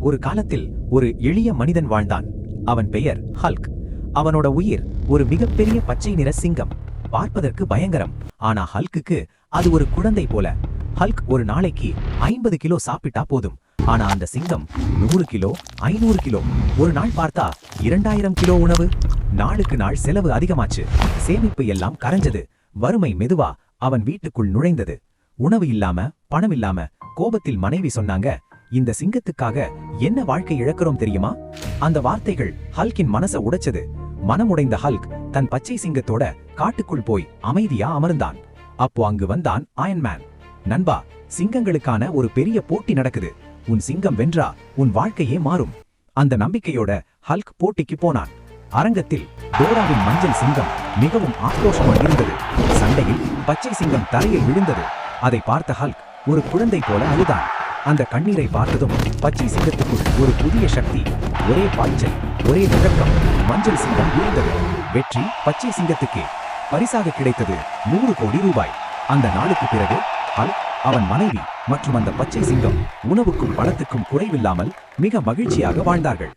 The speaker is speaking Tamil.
ஒரு காலத்தில் ஒரு எளிய மனிதன் வாழ்ந்தான். அவன் பெயர் ஹல்க். அவனோட உயிர் ஒரு மிகப்பெரிய பச்சை நிற சிங்கம். பார்ப்பதற்கு பயங்கரம். ஆனா ஹல்குக்கு அது ஒரு குழந்தை போல. ஹல்க் ஒரு நாளைக்கு 50 கிலோ சாப்பிட்டா போதும். ஆனா அந்த சிங்கம் 100 கிலோ, 500 கிலோ. ஒரு நாள் பார்த்தா 2000 கிலோ உணவு. நாளுக்கு நாள் செலவு அதிகமாச்சு. சேமிப்பு எல்லாம் கரைஞ்சது. வறுமை மெதுவா அவன் வீட்டுக்குள் நுழைந்தது. உணவு இல்லாம, பணம் இல்லாம. கோபத்தில் மனைவி சொன்னாங்க, இந்த சிங்கத்துக்காக என்ன வாழ்க்கை இழக்கிறோம் தெரியுமா? அந்த வார்த்தைகள் ஹல்கின் மனச உடைச்சது. மனமுடைந்த ஹல்க் தன் பச்சை சிங்கத்தோட காட்டுக்குள் போய் அமைதியா அமர்ந்தான். அப்போ அங்கு வந்தான் அயன் மேன். நண்பா, சிங்கங்களுக்கான ஒரு பெரிய போட்டி நடக்குது. உன் சிங்கம் வென்றா உன் வாழ்க்கையே மாறும். அந்த நம்பிக்கையோட ஹல்க் போட்டிக்கு போனான். அரங்கத்தில் டோராவின் மஞ்சள் சிங்கம் மிகவும் ஆக்ரோஷமா இருந்தது. சண்டையில் பச்சை சிங்கம் தரையில் விழுந்தது. அதை பார்த்த ஹல்க் ஒரு குழந்தை போல அழுதான். அந்த கண்ணீரை பார்த்ததும் பச்சை சிங்கத்துக்குள் ஒரு புதிய சக்தி. ஒரே பாய்ச்சல், ஒரே முழக்கம். மஞ்சள் சிங்கம் விழுந்தது. வெற்றி பச்சை சிங்கத்துக்கே. பரிசாக கிடைத்தது 100 கோடி ரூபாய். அந்த நாளுக்கு பிறகு ஹல்க், அவன் மனைவி மற்றும் அந்த பச்சை சிங்கம் உணவுக்கும் பணத்துக்கும் குறைவில்லாமல் மிக மகிழ்ச்சியாக வாழ்ந்தார்கள்.